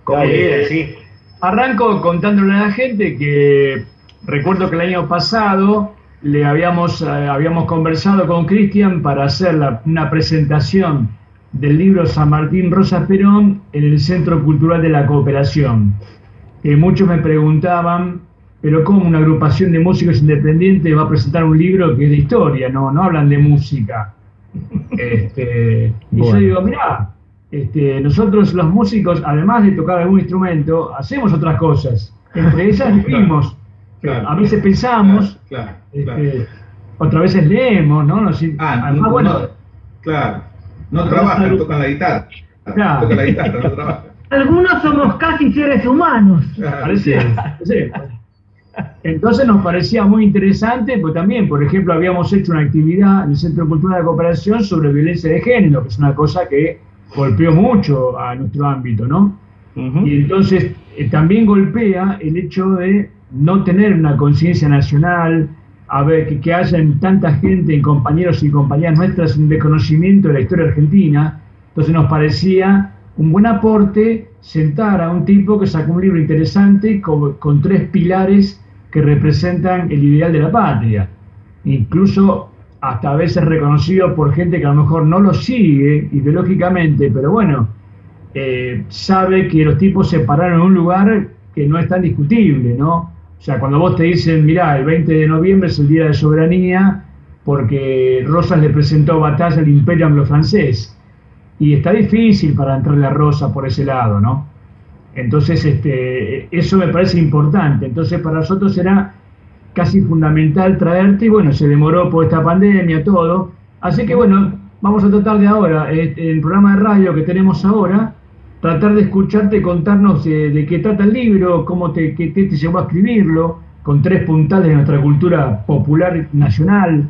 como líder, sí. Arranco contándole a la gente que recuerdo que el año pasado habíamos conversado con Cristian para hacer una presentación del libro San Martín Rosas Perón en el Centro Cultural de la Cooperación. Muchos me preguntaban, pero ¿cómo una agrupación de músicos independientes va a presentar un libro que es de historia? No hablan de música. Y yo digo, mirá, nosotros los músicos, además de tocar algún instrumento, hacemos otras cosas. Entre ellas vivimos. A veces pensamos, otras veces leemos, ¿no? Además, bueno, claro, no trabajan, tocan la guitarra. Claro. Tocan la guitarra, no trabajan. Algunos somos casi seres humanos. Sí. Entonces nos parecía muy interesante, pues también, por ejemplo, habíamos hecho una actividad en el Centro Cultural de Cooperación sobre violencia de género, que es una cosa que golpeó mucho a nuestro ámbito, ¿no? Y entonces también golpea el hecho de no tener una conciencia nacional, a ver, que haya tanta gente, compañeros y compañeras nuestras, un desconocimiento de la historia argentina. Entonces nos parecía un buen aporte sentar a un tipo que sacó un libro interesante con 3 pilares que representan el ideal de la patria, incluso hasta a veces reconocido por gente que a lo mejor no lo sigue ideológicamente, pero bueno, sabe que los tipos se pararon en un lugar que no es tan discutible, ¿no? O sea, cuando vos te dicen, mirá, el 20 de noviembre es el Día de Soberanía porque Rosas le presentó batalla al Imperio Anglo-Francés, y está difícil para entrarle a Rosa por ese lado, ¿no? Entonces, eso me parece importante. Entonces, para nosotros era casi fundamental traerte, y bueno, se demoró por esta pandemia, todo. Así que bueno, vamos a tratar de ahora, en el programa de radio que tenemos ahora, tratar de escucharte, contarnos de qué trata el libro, qué te llevó a escribirlo, con 3 puntales de nuestra cultura popular nacional,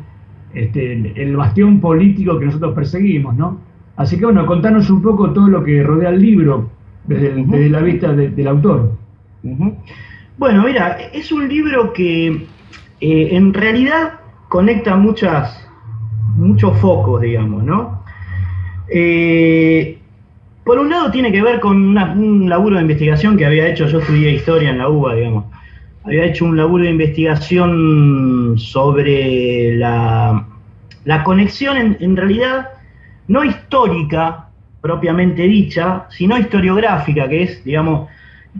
el bastión político que nosotros perseguimos, ¿no? Así que bueno, contanos un poco todo lo que rodea el libro desde la vista del autor. Bueno, mira, es un libro que en realidad conecta muchos focos, digamos, ¿no? Por un lado tiene que ver con un laburo de investigación que había hecho. Yo estudié historia en la UBA, digamos. Había hecho un laburo de investigación sobre la conexión en realidad no histórica propiamente dicha, sino historiográfica, que es, digamos,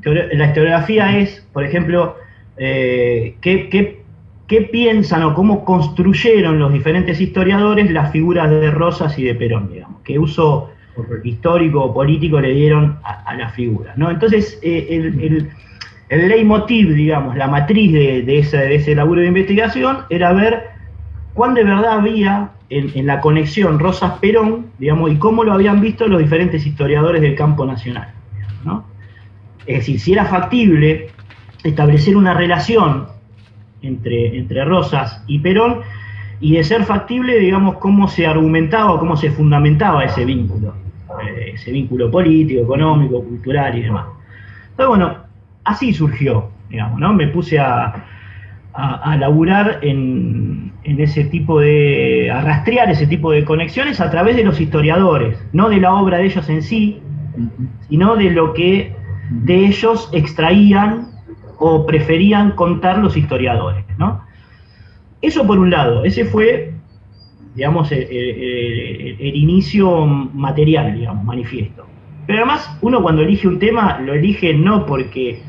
la historiografía es, por ejemplo, qué piensan o cómo construyeron los diferentes historiadores las figuras de Rosas y de Perón, digamos, qué uso histórico o político le dieron a las figuras, ¿no? Entonces, el leitmotiv, digamos, la matriz de ese laburo de investigación era ver cuán de verdad había en la conexión Rosas-Perón, digamos, y cómo lo habían visto los diferentes historiadores del campo nacional, ¿no? Es decir, si era factible establecer una relación entre Rosas y Perón, y de ser factible, digamos, cómo se argumentaba, cómo se fundamentaba ese vínculo político, económico, cultural y demás. Entonces, bueno, así surgió, digamos, ¿no? Me puse a laburar en ese tipo a rastrear ese tipo de conexiones a través de los historiadores, no de la obra de ellos en sí, sino de lo que de ellos extraían o preferían contar los historiadores, ¿no? Eso por un lado, ese fue, digamos, el inicio material, digamos, manifiesto. Pero además, uno cuando elige un tema, lo elige no porque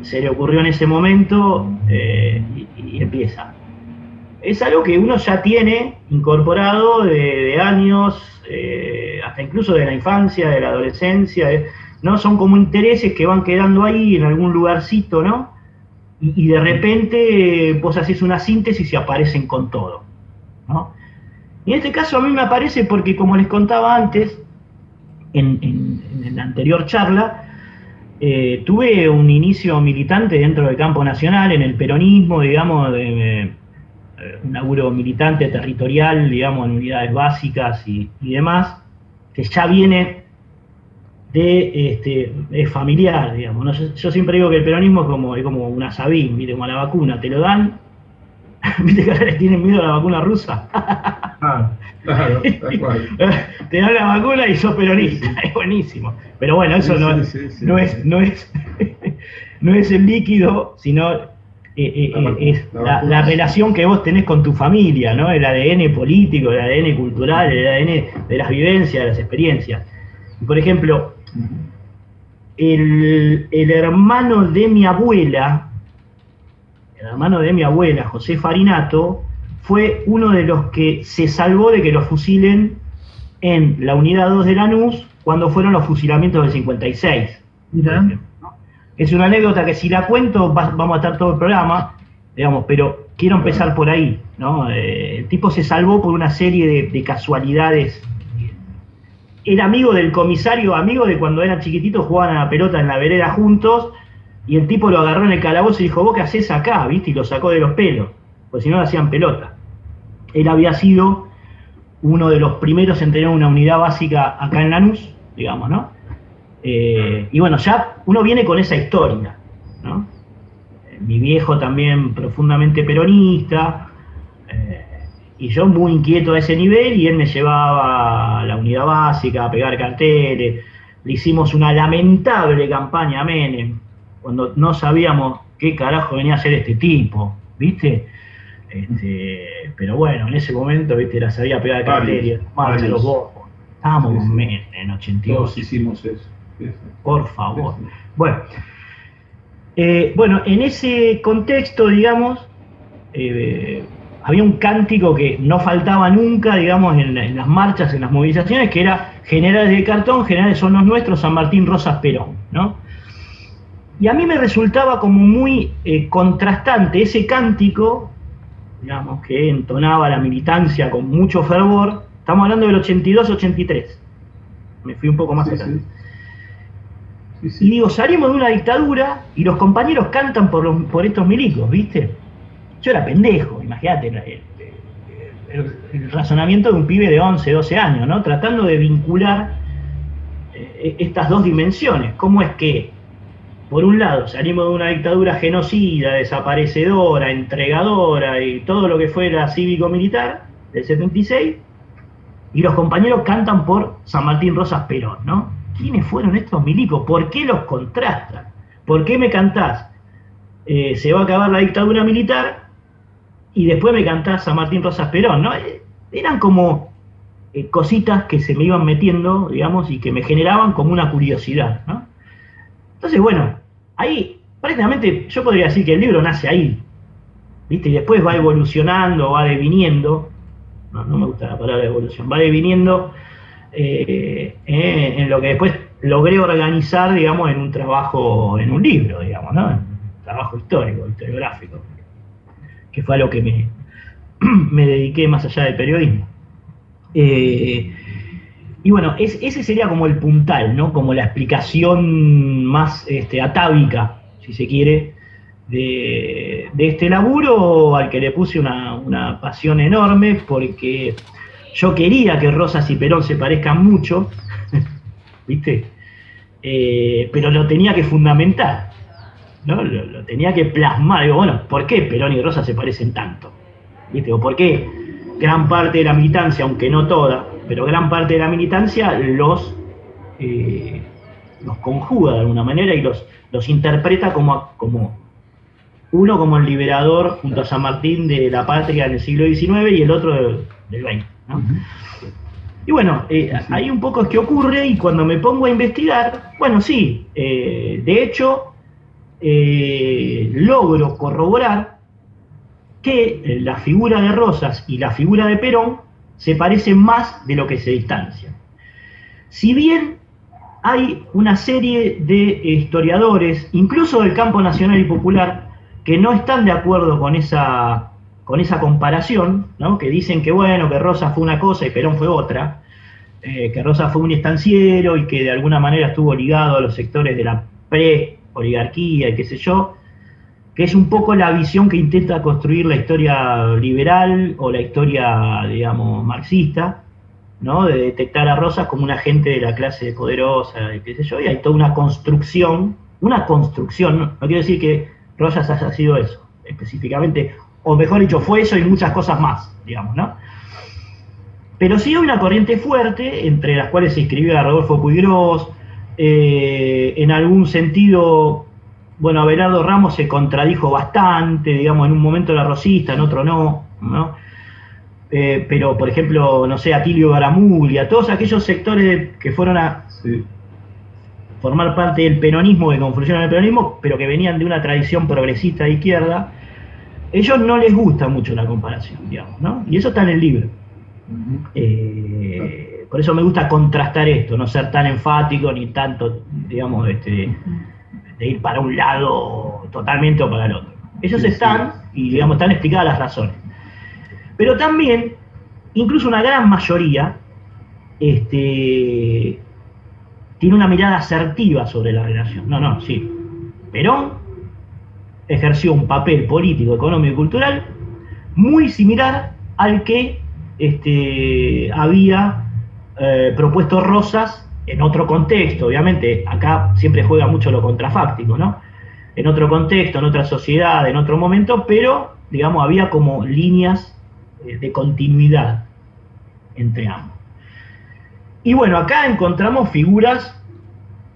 se le ocurrió en ese momento y empieza. Es algo que uno ya tiene incorporado de años, hasta incluso de la infancia, de la adolescencia, ¿no? Son como intereses que van quedando ahí en algún lugarcito, ¿no? Y de repente vos haces una síntesis y aparecen con todo, ¿no? Y en este caso a mí me aparece porque, como les contaba antes, en la anterior charla, tuve un inicio militante dentro del campo nacional, en el peronismo, digamos, un laburo militante territorial, digamos, en unidades básicas y demás, que ya viene es familiar, digamos, ¿no? Yo siempre digo que el peronismo es como un asabín, ¿viste? Como la vacuna, te lo dan, ¿viste que ahora les tienen miedo a la vacuna rusa? Claro, tal cual. Te dan la vacuna y sos peronista, es buenísimo. Pero bueno, eso no es el líquido, sino es la relación que vos tenés con tu familia, ¿no? El ADN político, el ADN cultural, el ADN de las vivencias, de las experiencias. Por ejemplo, el hermano de mi abuela, José Farinato, fue uno de los que se salvó de que lo fusilen en la unidad 2 de Lanús cuando fueron los fusilamientos del 56. Mirá. Es una anécdota que si la cuento vamos a estar todo el programa, digamos, pero quiero empezar por ahí, ¿no? El tipo se salvó por una serie de casualidades. Era amigo del comisario, amigo de cuando eran chiquititos, jugaban a la pelota en la vereda juntos, y el tipo lo agarró en el calabozo y dijo, ¿vos qué hacés acá? ¿Viste? Y lo sacó de los pelos, pues si no le hacían pelota. Él había sido uno de los primeros en tener una unidad básica acá en Lanús, digamos, ¿no? Y bueno, ya uno viene con esa historia, ¿no? Mi viejo también profundamente peronista, y yo muy inquieto a ese nivel, y él me llevaba a la unidad básica a pegar carteles. Le hicimos una lamentable campaña a Menem, cuando no sabíamos qué carajo venía a hacer este tipo, ¿viste? Pero bueno, en ese momento, ¿viste? La sabía pegar carteles, marcha los bojos. Estábamos con Menem en 82. Todos hicimos eso. Por favor. Bueno, en ese contexto, digamos, había un cántico que no faltaba nunca, digamos, en las marchas, en las movilizaciones, que era generales de cartón, generales son los nuestros, San Martín, Rosas, Perón, ¿no? Y a mí me resultaba como muy contrastante ese cántico, digamos, que entonaba la militancia con mucho fervor. Estamos hablando del 82-83. Me fui un poco más atrás. Y digo, salimos de una dictadura y los compañeros cantan por estos milicos, ¿viste? Yo era pendejo, imagínate el razonamiento de un pibe de 11, 12 años, ¿no? Tratando de vincular estas dos dimensiones. ¿Cómo es que, por un lado, salimos de una dictadura genocida, desaparecedora, entregadora y todo lo que fue la cívico-militar del 76, y los compañeros cantan por San Martín, Rosas, Perón, ¿no? ¿Quiénes fueron estos milicos? ¿Por qué los contrastan? ¿Por qué me cantás? Se va a acabar la dictadura militar y después me cantás San Martín, Rosas, Perón, ¿no? Eran como cositas que se me iban metiendo, digamos, y que me generaban como una curiosidad, ¿no? Entonces, bueno, ahí prácticamente yo podría decir que el libro nace ahí, ¿viste? Y después va evolucionando, va deviniendo, no me gusta la palabra evolución, va deviniendo en lo que después logré organizar, digamos, en un trabajo, en un libro, digamos, ¿no? En un trabajo histórico, historiográfico, que fue a lo que me dediqué más allá del periodismo. Y bueno, ese sería como el puntal, ¿no? Como la explicación más atávica, si se quiere, de este laburo, al que le puse una pasión enorme, porque yo quería que Rosas y Perón se parezcan mucho, ¿viste? Pero lo tenía que fundamentar, ¿no? Lo tenía que plasmar. Digo, bueno, ¿por qué Perón y Rosas se parecen tanto? ¿Viste? ¿O por qué gran parte de la militancia, aunque no toda, pero gran parte de la militancia los conjuga de alguna manera y los interpreta como uno como el liberador junto a San Martín de la patria en el siglo XIX y el otro del XX, ¿no? Uh-huh. Y bueno, ahí un poco es que ocurre, y cuando me pongo a investigar, bueno, sí, de hecho, logro corroborar que la figura de Rosas y la figura de Perón se parecen más de lo que se distancian. Si bien hay una serie de historiadores, incluso del campo nacional y popular, que no están de acuerdo con esa comparación, ¿no? Que dicen que bueno, que Rosas fue una cosa y Perón fue otra, que Rosas fue un estanciero y que de alguna manera estuvo ligado a los sectores de la pre-oligarquía y qué sé yo, que es un poco la visión que intenta construir la historia liberal o la historia, digamos, marxista, ¿no? De detectar a Rosas como un agente de la clase poderosa, y qué sé yo, y hay toda una construcción, no quiero decir que Rosas haya sido eso, específicamente, o mejor dicho, fue eso y muchas cosas más, digamos, ¿no? Pero sí hay una corriente fuerte, entre las cuales se inscribía Rodolfo Puiggrós, en algún sentido, bueno, Abelardo Ramos se contradijo bastante, digamos, en un momento era rosista, en otro no, ¿no? Pero, por ejemplo, no sé, Atilio Garamuglia, todos aquellos sectores que fueron a formar parte del peronismo, que confluyeron en el peronismo, pero que venían de una tradición progresista de izquierda, ellos no les gusta mucho la comparación, digamos, ¿no? Y eso está en el libro. Por eso me gusta contrastar esto, no ser tan enfático ni tanto, digamos, de ir para un lado totalmente o para el otro. Ellos están, y digamos, están explicadas las razones. Pero también, incluso una gran mayoría, tiene una mirada asertiva sobre la relación. Sí. Perón ejerció un papel político, económico y cultural muy similar al que había propuesto Rosas en otro contexto. Obviamente, acá siempre juega mucho lo contrafáctico, ¿no? En otro contexto, en otra sociedad, en otro momento, pero, digamos, había como líneas de continuidad entre ambos. Y bueno, acá encontramos figuras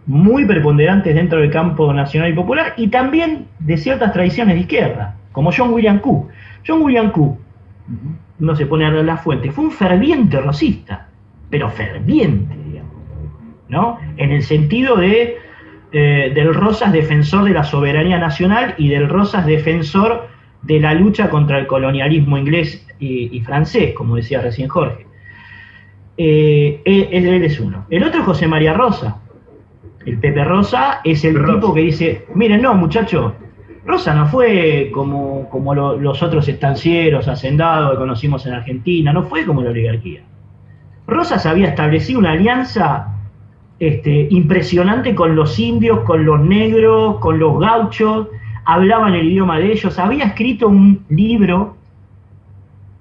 muy preponderantes dentro del campo nacional y popular, y también de ciertas tradiciones de izquierda, como John William Cook. John William Cook, no se pone a leer la fuente, fue un ferviente rosista, pero ferviente, digamos, ¿no? En el sentido del Rosas defensor de la soberanía nacional y del Rosas defensor de la lucha contra el colonialismo inglés y francés, como decía recién Jorge. Él es uno. El otro es José María Rosa. El Pepe Rosa es el tipo que dice, miren, no, muchachos, Rosa no fue como los otros estancieros, hacendados que conocimos en Argentina, no fue como la oligarquía. Rosas había establecido una alianza impresionante con los indios, con los negros, con los gauchos, hablaban el idioma de ellos, había escrito un libro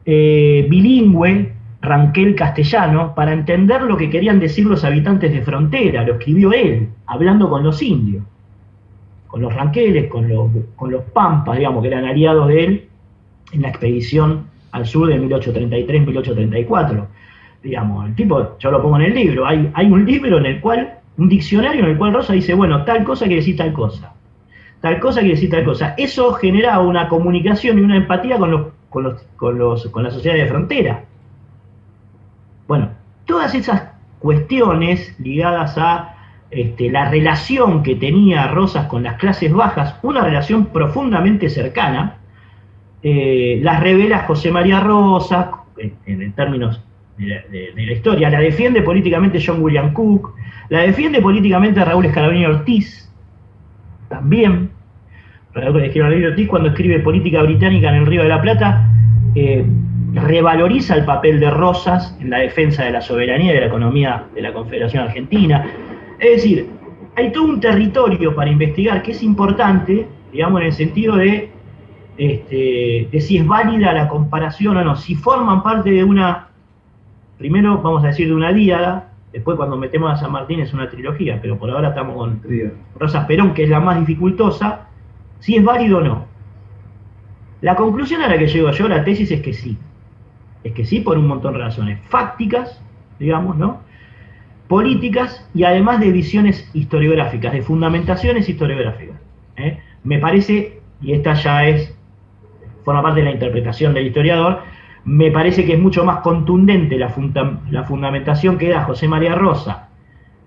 bilingüe, Ranquel castellano, para entender lo que querían decir los habitantes de frontera. Lo escribió él, hablando con los indios, con los ranqueles, con los pampas, digamos, que eran aliados de él en la expedición al sur de 1833-1834. Digamos, el tipo, yo lo pongo en el libro, hay un libro en el cual, un diccionario en el cual Rosa dice, bueno, tal cosa quiere decir tal cosa, tal cosa quiere decir tal cosa. Eso generaba una comunicación y una empatía con la sociedad de frontera. Bueno, todas esas cuestiones ligadas a la relación que tenía Rosas con las clases bajas, una relación profundamente cercana, las revela José María Rosas, en términos de la historia, la defiende políticamente John William Cook, la defiende políticamente Raúl Escalabrini Ortiz, también. Raúl Escalabrini Ortiz, cuando escribe Política Británica en el Río de la Plata, revaloriza el papel de Rosas en la defensa de la soberanía y de la economía de la Confederación Argentina. Es decir, hay todo un territorio para investigar que es importante, digamos, en el sentido de si es válida la comparación o no, si forman parte de una, primero vamos a decir de una díada, después cuando metemos a San Martín es una trilogía, pero por ahora estamos con Rosas Perón, que es la más dificultosa, si es válido o no. La conclusión a la que llego yo, la tesis, es que sí. Es que sí, por un montón de razones fácticas, digamos, ¿no? Políticas y además de visiones historiográficas, de fundamentaciones historiográficas. Me parece, y esta ya forma parte de la interpretación del historiador, me parece que es mucho más contundente la fundamentación que da José María Rosa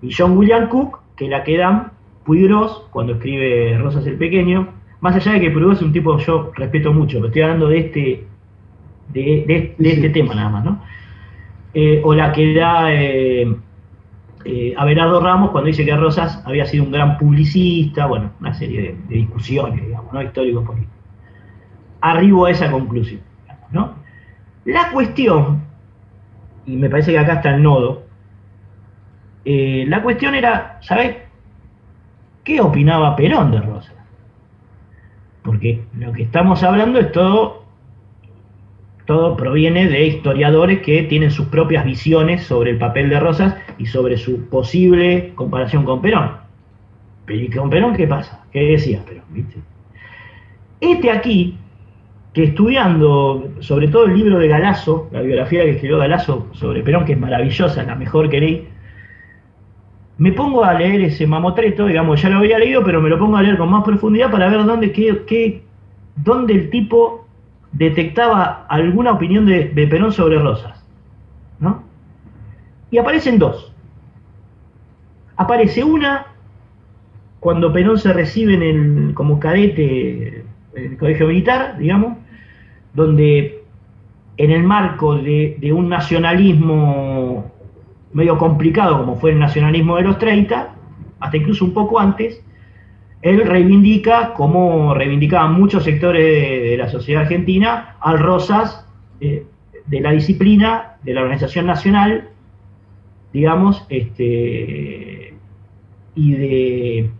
y John William Cook que la que dan Puiggrós cuando escribe Rosas el Pequeño, más allá de que Puiggrós es un tipo que yo respeto mucho, pero estoy hablando de este tema nada más, ¿no? O la que da Abelardo Ramos cuando dice que Rosas había sido un gran publicista, bueno, una serie de discusiones, digamos, ¿no? Históricos políticos. Arribo a esa conclusión, ¿no? La cuestión, y me parece que acá está el nodo, la cuestión era, ¿sabés qué opinaba Perón de Rosas? Porque lo que estamos hablando es todo proviene de historiadores que tienen sus propias visiones sobre el papel de Rosas y sobre su posible comparación con Perón. Pero ¿y con Perón qué pasa? ¿Qué decía Perón? ¿Viste? Aquí que estudiando, sobre todo el libro de Galasso, la biografía que escribió Galasso sobre Perón, que es maravillosa, la mejor que leí, me pongo a leer ese mamotreto, digamos, ya lo había leído, pero me lo pongo a leer con más profundidad para ver dónde el tipo detectaba alguna opinión de Perón sobre Rosas, ¿no? Y aparecen dos. Aparece una cuando Perón se recibe como cadete en el colegio militar, digamos, donde en el marco de un nacionalismo medio complicado como fue el nacionalismo de los 30, hasta incluso un poco antes, él reivindica, como reivindicaban muchos sectores de la sociedad argentina, al Rosas de la disciplina, de la organización nacional, digamos, y de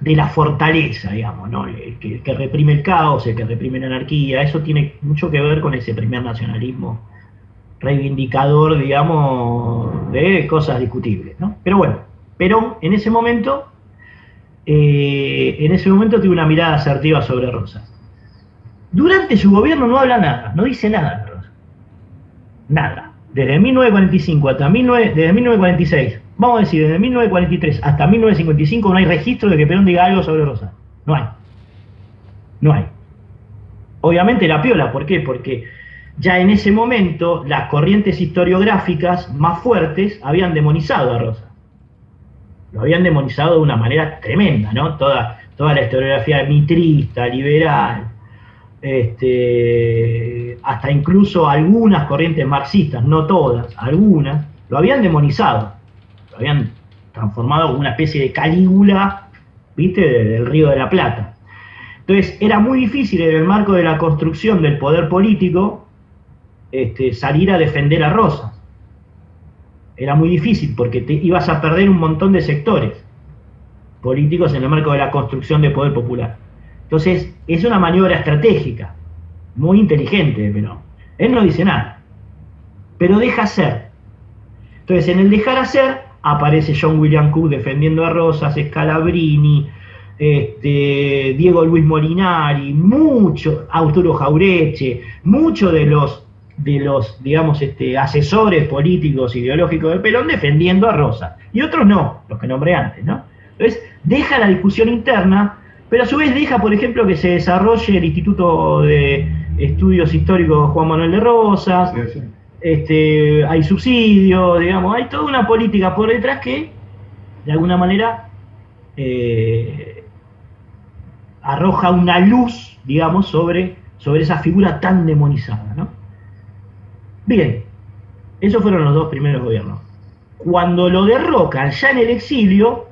la fortaleza, digamos, ¿no? El que reprime el caos, el que reprime la anarquía. Eso tiene mucho que ver con ese primer nacionalismo reivindicador, digamos, de cosas discutibles, ¿no? Pero bueno, Perón en ese momento tiene una mirada asertiva sobre Rosas. Durante su gobierno no habla nada, no dice nada de Rosas. Nada. Desde 1945 hasta desde 1946, vamos a decir, desde 1943 hasta 1955 no hay registro de que Perón diga algo sobre Rosas. No hay. No hay. Obviamente la piola, ¿por qué? Porque ya en ese momento las corrientes historiográficas más fuertes habían demonizado a Rosas. Lo habían demonizado de una manera tremenda, ¿no? Toda la historiografía mitrista, liberal, hasta incluso algunas corrientes marxistas, no todas, algunas, lo habían demonizado, lo habían transformado en una especie de Calígula, ¿viste?, del Río de la Plata. Entonces era muy difícil en el marco de la construcción del poder político salir a defender a Rosas. Era muy difícil porque ibas a perder un montón de sectores políticos en el marco de la construcción de poder popular. Entonces, es una maniobra estratégica, muy inteligente de Perón. Él no dice nada, pero deja hacer. Entonces, en el dejar hacer, aparece John William Cook defendiendo a Rosas, Scalabrini, Diego Luis Molinari, Arturo Jaureche, muchos de los digamos, asesores políticos, ideológicos de Perón defendiendo a Rosas. Y otros no, los que nombré antes, ¿no? Entonces, deja la discusión interna, pero a su vez deja, por ejemplo, que se desarrolle el Instituto de Estudios Históricos Juan Manuel de Rosas, sí, sí. Hay subsidios, digamos, hay toda una política por detrás que, de alguna manera, arroja una luz, digamos, sobre esa figura tan demonizada, ¿no? Bien, esos fueron los dos primeros gobiernos. Cuando lo derrocan ya en el exilio,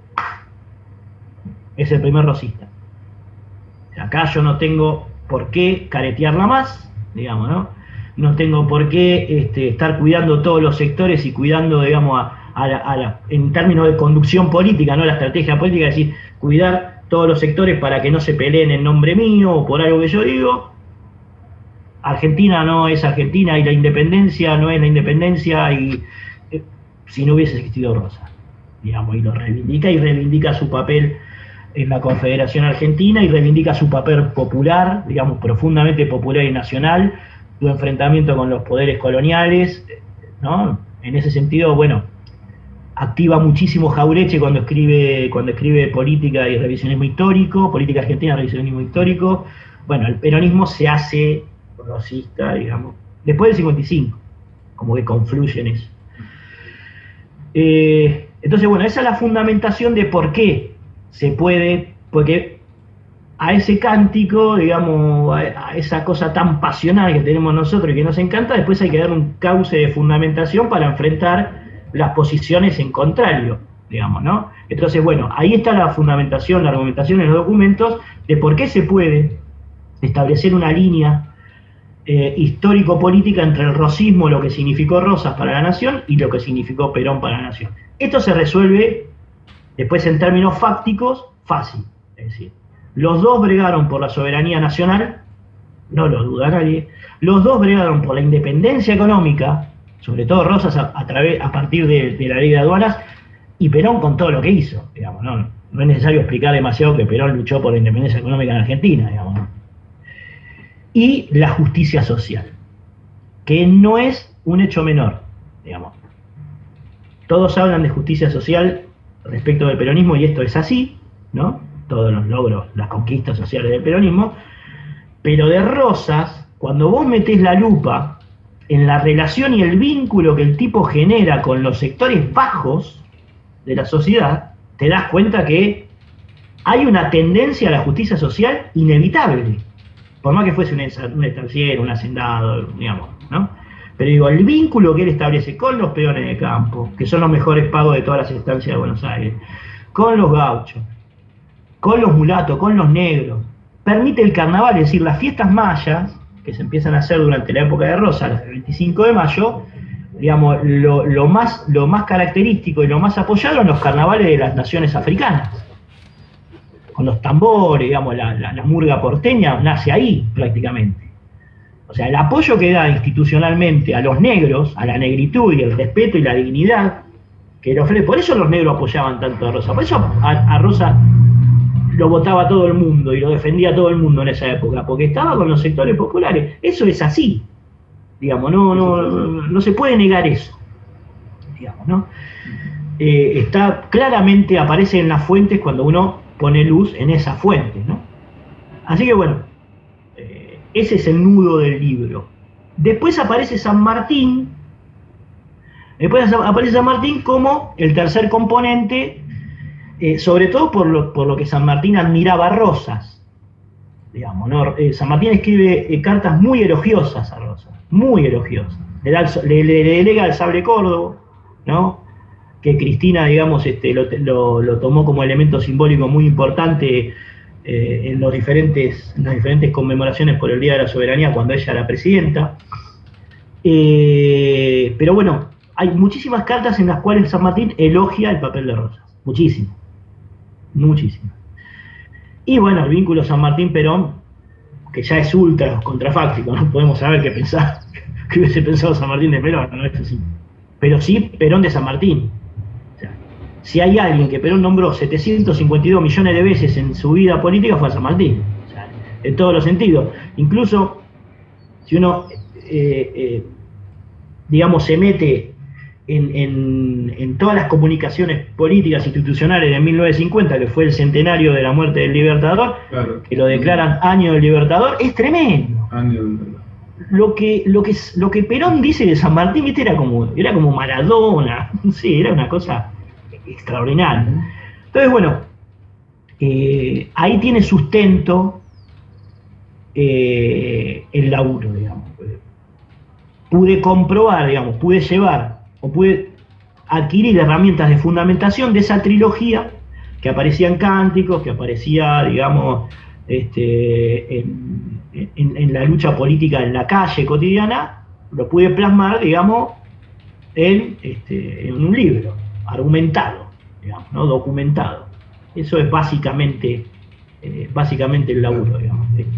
es el primer rosista. Acá yo no tengo por qué caretearla más, digamos, ¿no? No tengo por qué estar cuidando todos los sectores y cuidando, digamos, en términos de conducción política, no la estrategia política, es decir, cuidar todos los sectores para que no se peleen en nombre mío o por algo que yo digo. Argentina no es Argentina y la independencia no es la independencia, y si no hubiese existido Rosas, digamos, y lo reivindica su papel en la Confederación Argentina y reivindica su papel popular, digamos, profundamente popular y nacional, su enfrentamiento con los poderes coloniales, ¿no? En ese sentido, bueno, activa muchísimo Jaureche cuando escribe política y revisionismo histórico, política argentina, revisionismo histórico. Bueno, el peronismo se hace rosista, digamos, después del 55, como que confluye en eso. Entonces, bueno, esa es la fundamentación de por qué se puede, porque a ese cántico, digamos, a esa cosa tan pasional que tenemos nosotros y que nos encanta, después hay que dar un cauce de fundamentación para enfrentar las posiciones en contrario, digamos, ¿no? Entonces, bueno, ahí está la fundamentación, la argumentación en los documentos de por qué se puede establecer una línea histórico-política entre el rosismo, lo que significó Rosas para la nación, y lo que significó Perón para la nación. Esto se resuelve después en términos fácticos, fácil. Es decir, los dos bregaron por la soberanía nacional, no lo duda nadie, los dos bregaron por la independencia económica, sobre todo Rosas a partir de la ley de aduanas, y Perón con todo lo que hizo, digamos, no es necesario explicar demasiado que Perón luchó por la independencia económica en Argentina, digamos, ¿no? y la justicia social, que no es un hecho menor, digamos. Todos hablan de justicia social respecto del peronismo y esto es así, ¿no? Todos los logros, las conquistas sociales del peronismo, pero de Rosas, cuando vos metés la lupa en la relación y el vínculo que el tipo genera con los sectores bajos de la sociedad, te das cuenta que hay una tendencia a la justicia social inevitable, por más que fuese un estanciero, un hacendado, digamos, ¿no? Pero digo, el vínculo que él establece con los peones de campo, que son los mejores pagos de todas las estancias de Buenos Aires, con los gauchos, con los mulatos, con los negros, permite el carnaval, es decir, las fiestas mayas, que se empiezan a hacer durante la época de Rosas, el 25 de mayo, digamos, lo más característico y lo más apoyado en los carnavales de las naciones africanas. Con los tambores, digamos, la murga porteña nace ahí prácticamente. O sea, el apoyo que da institucionalmente a los negros, a la negritud y el respeto y la dignidad que le ofrece. Por eso los negros apoyaban tanto a Rosa. Por eso a Rosa lo votaba todo el mundo y lo defendía todo el mundo en esa época, porque estaba con los sectores populares. Eso es así, digamos, no se puede negar eso, digamos, ¿no? Está claramente, aparece en las fuentes cuando uno pone luz en esas fuentes, ¿no? Así que bueno, ese es el nudo del libro. Después aparece San Martín, como el tercer componente, sobre todo por lo que San Martín admiraba a Rosas, digamos, ¿no? San Martín escribe cartas muy elogiosas a Rosas, muy elogiosas. Le delega el sable córdobo, ¿no? Que Cristina, digamos, lo tomó como elemento simbólico muy importante en las diferentes conmemoraciones por el Día de la Soberanía cuando ella era presidenta. Pero bueno, hay muchísimas cartas en las cuales San Martín elogia el papel de Rosas, muchísimo. Y bueno, el vínculo San Martín-Perón, que ya es ultra contrafáctico, no podemos saber qué hubiese pensado San Martín de Perón, ¿no? Esto sí. Pero sí Perón de San Martín. O sea, si hay alguien que Perón nombró 752 millones de veces en su vida política fue a San Martín, o sea, en todos los sentidos. Incluso si uno, digamos, se mete en todas las comunicaciones políticas institucionales de 1950, que fue el centenario de la muerte del Libertador, claro, que lo declaran año del Libertador, es tremendo. Lo que Perón dice de San Martín, ¿viste? Era como Maradona, sí, era una cosa extraordinaria. Entonces, bueno, ahí tiene sustento el laburo, digamos. Pude comprobar, digamos, pude adquirir herramientas de fundamentación de esa trilogía que aparecía en Cánticos, que aparecía, digamos, en la lucha política en la calle cotidiana, lo pude plasmar, digamos, en un libro, argumentado, digamos, ¿no? Documentado. Eso es básicamente el laburo, digamos.